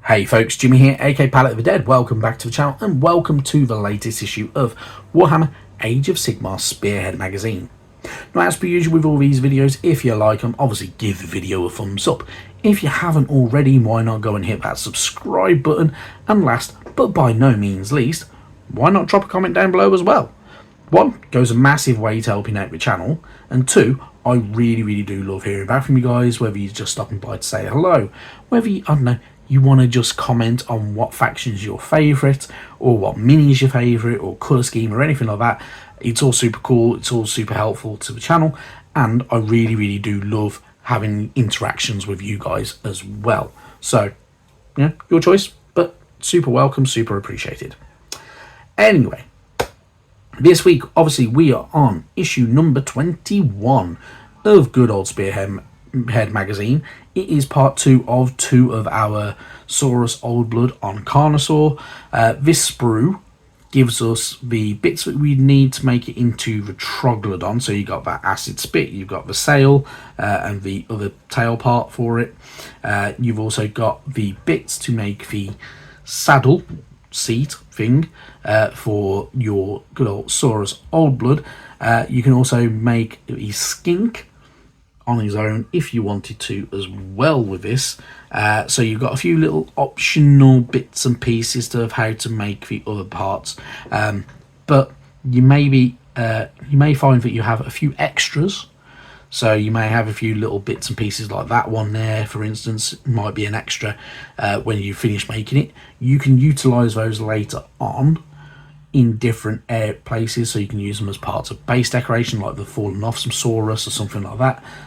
Hey folks, Jimmy here, aka Palette of the Dead. Welcome back to the channel and welcome to the latest issue of Warhammer Age of Sigmar Spearhead magazine. Now, as per usual with all these videos, if you like them, obviously give the video a thumbs up. If you haven't already, why not go and hit that subscribe button? And last, but by no means least, why not drop a comment down below as well? One, goes a massive way to helping out the channel, and two, I really do love hearing back from you guys, whether you're just stopping by to say hello, whether you, I don't know, you want to just comment on what faction's your favourite, or what mini's your favourite, or colour scheme, or anything like that. It's all super cool, it's all super helpful to the channel, and I really do love having interactions with you guys as well. So, yeah, your choice, but super welcome, super appreciated. Anyway, this week, obviously, we are on issue number 21 of good old Spearhead magazine. It is part 2 of our Saurus Oldblood on Carnosaur. This sprue gives us the bits that we need to make it into the Troglodon. So you got that acid spit, you've got the sail and the other tail part for it. You've also got the bits to make the saddle seat thing for your good old Saurus Oldblood. You can also make a skink on his own if you wanted to as well with this. So you've got a few little optional bits and pieces of how to make the other parts, but you may find that you have a few extras. So you may have a few little bits and pieces like that one there, for instance, might be an extra when you finish making it. You can utilize those later on in different places, so you can use them as parts of base decoration, like the fallen off some Saurus or something like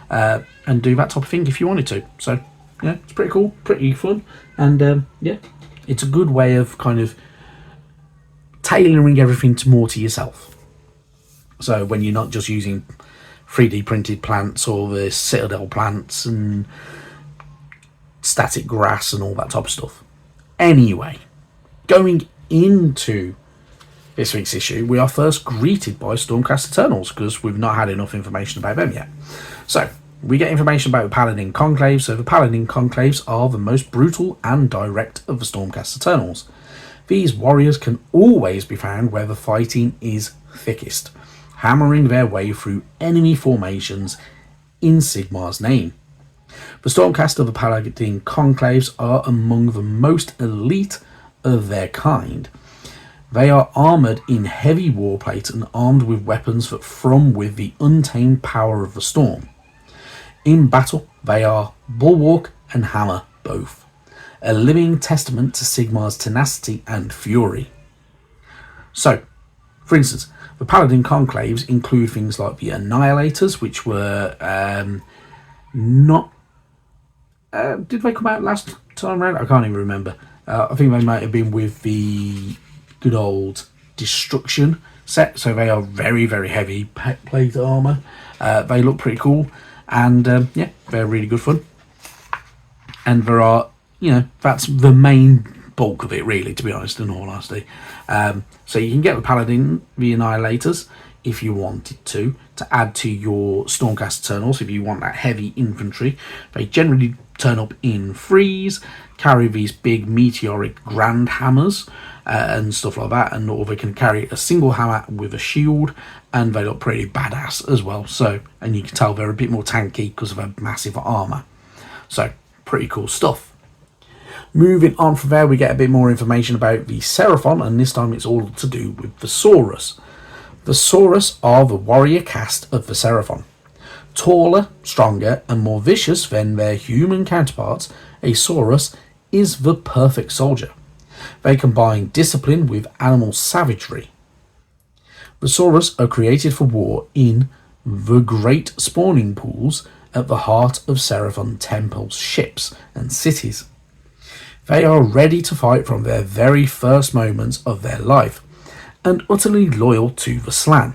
that, and do that type of thing if you wanted to. So yeah, it's pretty cool, pretty fun, and yeah, it's a good way of kind of tailoring everything to more to yourself. So when you're not just using 3D printed plants or the Citadel plants and static grass and all that type of stuff. Anyway, going into this week's issue, we are first greeted by Stormcast Eternals, because we've not had enough information about them yet. So, we get information about the Paladin Conclaves. So the Paladin Conclaves are the most brutal and direct of the Stormcast Eternals. These warriors can always be found where the fighting is thickest, hammering their way through enemy formations in Sigmar's name. The Stormcast of the Paladin Conclaves are among the most elite of their kind. They are armoured in heavy warplate and armed with weapons that thrum with the untamed power of the storm. In battle, they are bulwark and hammer both, a living testament to Sigmar's tenacity and fury. So, for instance, the Paladin Conclaves include things like the Annihilators, which were did they come out last time around? I can't even remember. I think they might have been with the good old Destruction set. So they are very heavy plate armour. They look pretty cool, and yeah, they're really good fun. And there are, you know, that's the main bulk of it, really, to be honest, in all honesty. So you can get the Paladin, the Annihilators, if you wanted to add to your Stormcast Eternals, if you want that heavy infantry. They generally turn up in threes, carry these big meteoric grand hammers and stuff like that, or they can carry a single hammer with a shield, and they look pretty badass as well. So, and you can tell they're a bit more tanky because of their massive armour. So, pretty cool stuff. Moving on from there, we get a bit more information about the Seraphon, and this time it's all to do with the Saurus. The Saurus are the warrior caste of the Seraphon. Taller, stronger, and more vicious than their human counterparts, a Saurus is the perfect soldier. They combine discipline with animal savagery. The Saurus are created for war in the great spawning pools at the heart of Seraphon temples, ships, and cities. They are ready to fight from their very first moments of their life, and utterly loyal to the Slan.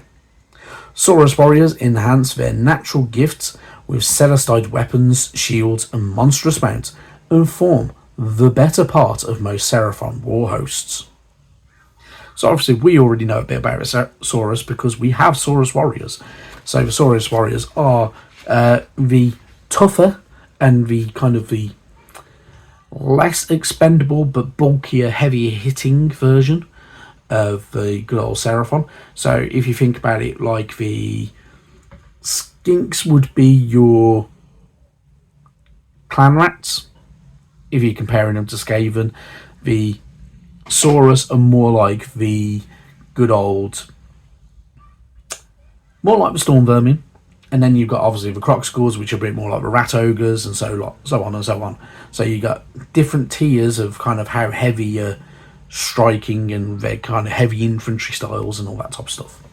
Saurus warriors enhance their natural gifts with celestite weapons, shields, and monstrous mounts, and form the better part of most Seraphon war hosts. So obviously we already know a bit about Saurus because we have Saurus warriors. So the Saurus warriors are the tougher and the kind of the less expendable but bulkier, heavier hitting version of the good old Seraphon. So if you think about it, like the skinks would be your clan rats, if you're comparing them to Skaven. The Saurus are more like the good old, more like the storm vermin. And then you've got obviously the Crocscores, which are a bit more like the rat ogres, and so on and so on. So you got different tiers of kind of how heavy you're striking and their kind of heavy infantry styles and all that type of stuff.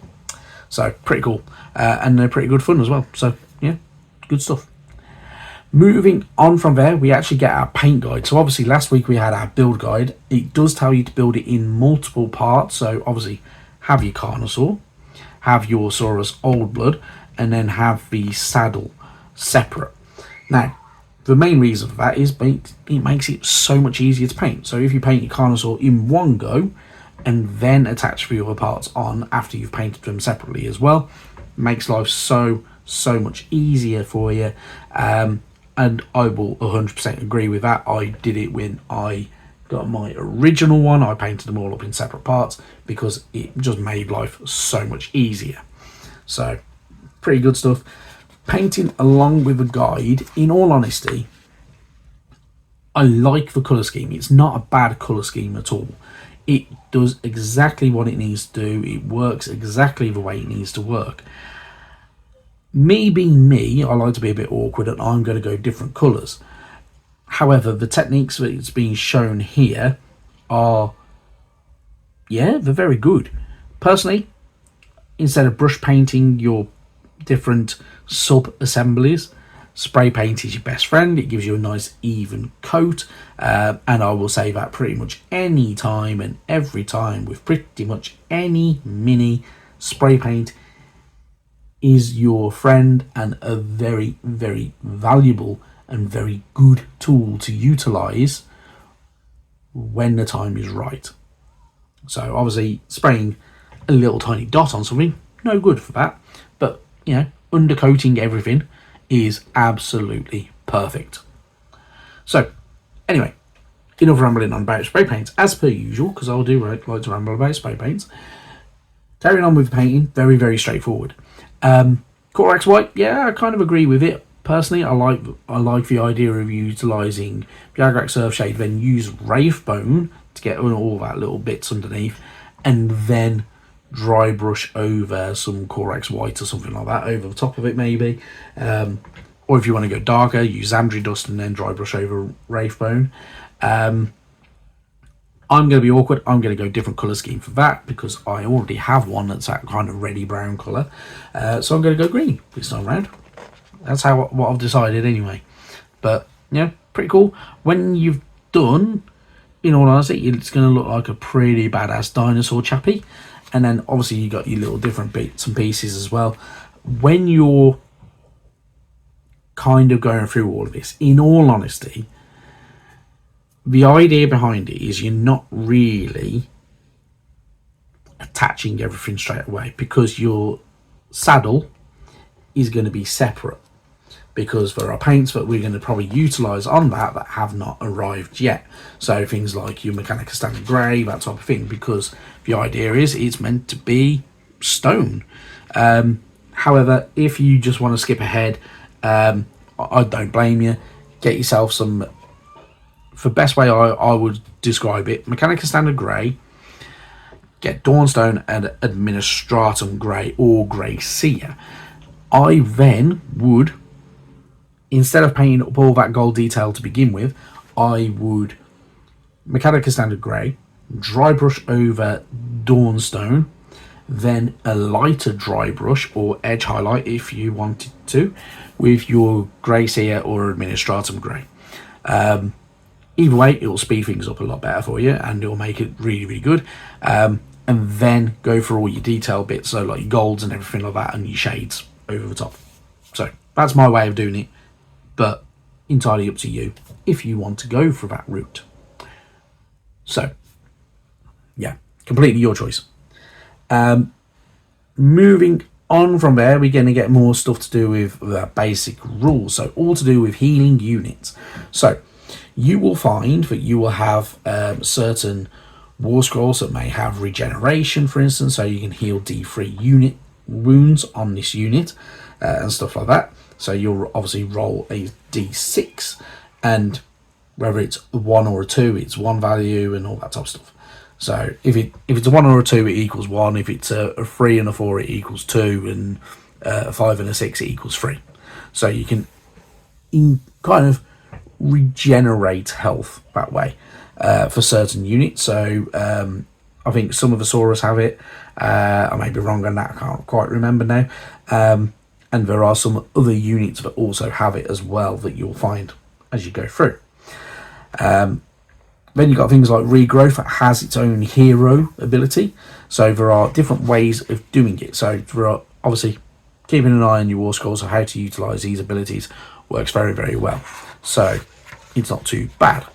So pretty cool, and they're pretty good fun as well. So yeah, good stuff. Moving on from there, we actually get our paint guide. So obviously last week we had our build guide. It does tell you to build it in multiple parts. So obviously have your Carnosaur, have your Saurus Oldblood, and then have the saddle separate. Now, the main reason for that is it makes it so much easier to paint. So if you paint your Carnosaur in one go and then attach the other parts on after you've painted them separately as well, it makes life so much easier for you. And I will 100% agree with that. I did it when I got my original one. I painted them all up in separate parts because it just made life so much easier. So pretty good stuff. Painting along with the guide, in all honesty, I like the colour scheme. It's not a bad colour scheme at all. It does exactly what it needs to do. It works exactly the way it needs to work. Me being me, I like to be a bit awkward and I'm going to go different colours. However, the techniques that it's being shown here are, yeah, they're very good. Personally, instead of brush painting your different sub-assemblies, spray paint is your best friend. It gives you a nice even coat, and I will say that pretty much any time and every time with pretty much any mini. Spray paint is your friend and a very valuable and very good tool to utilize when the time is right. So obviously spraying a little tiny dot on something, no good for that, but you know, undercoating everything is absolutely perfect. So anyway, enough rambling on about spray paints as per usual, because I do like to ramble about spray paints. Carrying on with painting, very straightforward. Corax White, yeah, I kind of agree with it. Personally, I like the idea of utilising Viagrax Earthshade, then use Wraithbone to get all that little bits underneath, and then dry brush over some Corax White or something like that over the top of it maybe. Or if you want to go darker, use Xandri Dust and then dry brush over Wraithbone. I'm going to be awkward. I'm going to go different colour scheme for that because I already have one that's that kind of reddy brown colour. So I'm going to go green this time round. That's what I've decided anyway. But yeah, pretty cool. When you've done, in all honesty, it's going to look like a pretty badass dinosaur chappy. And then obviously you got your little different bits and pieces as well. When you're kind of going through all of this, in all honesty, the idea behind it is you're not really attaching everything straight away because your saddle is going to be separate, because there are paints that we're going to probably utilise on that have not arrived yet. So things like your Mechanica Standard Grey, that type of thing, because the idea is it's meant to be stone. However, if you just want to skip ahead, I don't blame you. Get yourself some, for best way I would describe it, Mechanica Standard Grey, get Dawnstone and Administratum Grey or Grey Seer. I then would, instead of painting up all that gold detail to begin with, I would Mechanica Standard Grey, dry brush over Dawnstone, then a lighter dry brush or edge highlight if you wanted to with your Grey Seer or Administratum Grey. Either way, it will speed things up a lot better for you and it will make it really good. And then go for all your detail bits, so like your golds and everything like that and your shades over the top. So that's my way of doing it, but entirely up to you if you want to go for that route. So yeah, completely your choice. Moving on from there, we're going to get more stuff to do with the basic rules, so all to do with healing units. So you will find that you will have certain war scrolls that may have regeneration, for instance, so you can heal D3 unit wounds on this unit and stuff like that. So you'll obviously roll a D6, and whether it's a 1 or a 2, it's 1 value and all that type of stuff. So if it's a 1 or a 2, it equals 1. If it's a 3 and a 4, it equals 2, and a 5 and a 6, it equals 3. So you can kind of regenerate health that way for certain units. So I think some of the Saurus have it. I may be wrong on that, I can't quite remember now. And there are some other units that also have it as well that you'll find as you go through. Then you've got things like Regrowth that has its own hero ability. So there are different ways of doing it. So there are obviously keeping an eye on your war scrolls of how to utilise these abilities works very, very well. So it's not too bad.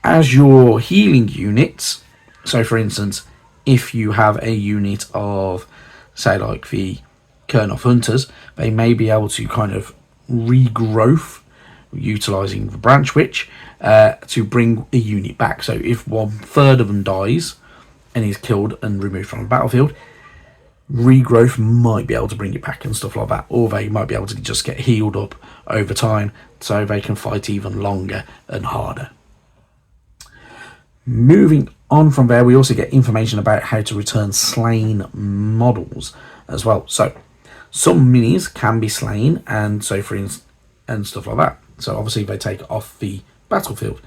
As your healing units, so for instance, if you have a unit of, say, like the Kurnoth Hunters, they may be able to kind of regrowth utilising the Branch Witch to bring a unit back. So if 1/3 of them dies and is killed and removed from the battlefield, Regrowth might be able to bring it back and stuff like that, or they might be able to just get healed up over time so they can fight even longer and harder. Moving on from there, we also get information about how to return slain models as well. So some minis can be slain, and so for instance, and stuff like that. So obviously they take off the battlefield.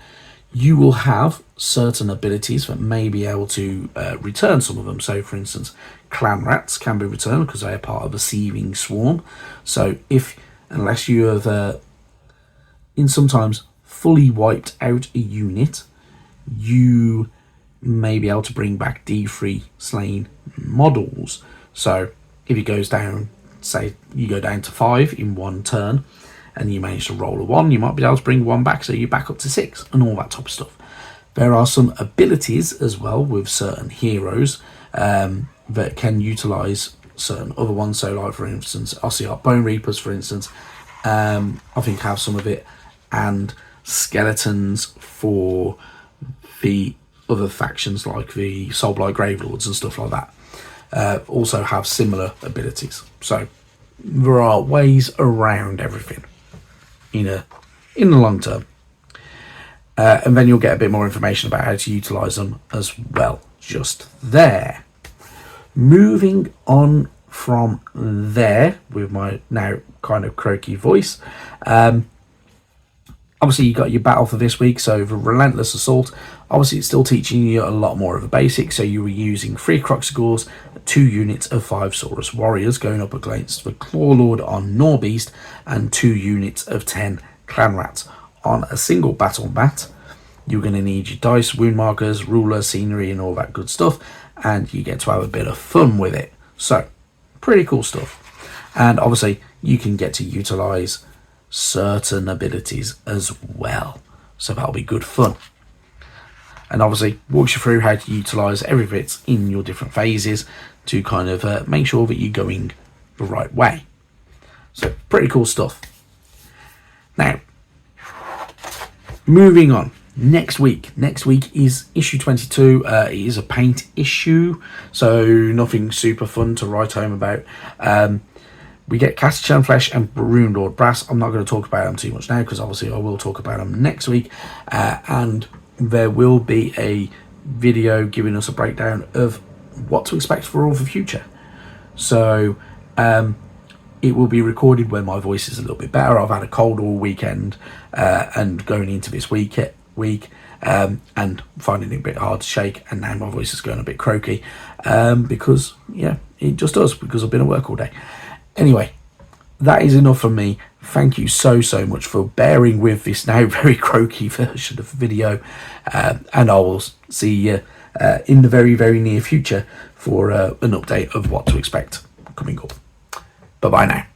You will have certain abilities that may be able to return some of them. So for instance, clan rats can be returned because they are part of a sieving swarm. So unless you have sometimes fully wiped out a unit, you may be able to bring back D3 slain models. So if it goes down, say you go down to 5 in one turn and you manage to roll a 1, you might be able to bring 1 back, so you're back up to 6 and all that type of stuff. There are some abilities as well with certain heroes that can utilize certain other ones. So like for instance, Ossiarch Bone Reapers, for instance, I think have some of it, and skeletons for the other factions like the Soulblight Gravelords and stuff like that also have similar abilities. So there are ways around everything in the long term, and then you'll get a bit more information about how to utilize them as well just there. Moving on from there with my now kind of croaky voice, obviously you got your battle for this week. So the Relentless Assault, obviously it's still teaching you a lot more of the basics. So you were using 3 Croxigors, 2 units of 5 Saurus Warriors going up against the Clawlord on Norbeast, and 2 units of 10 Clan Rats. On a single battle mat, you're going to need your dice, wound markers, ruler, scenery and all that good stuff, and you get to have a bit of fun with it. So pretty cool stuff. And obviously you can get to utilise certain abilities as well, so that'll be good fun. And obviously walks you through how to utilise every bit in your different phases to kind of make sure that you're going the right way. So pretty cool stuff. Now, moving on. Next week is issue 22. It is a paint issue, so nothing super fun to write home about. We get Castor Flesh and Ruined Lord Brass. I'm not going to talk about them too much now because obviously I will talk about them next week, and there will be a video giving us a breakdown of what to expect for all the future. So it will be recorded when my voice is a little bit better. I've had a cold all weekend and going into this week and finding it a bit hard to shake, and now my voice is going a bit croaky because it just does, because I've been at work all day. Anyway, that is enough from me. Thank you so much for bearing with this now very croaky version of the video, and I will see you in the very near future for an update of what to expect coming up. Bye bye now.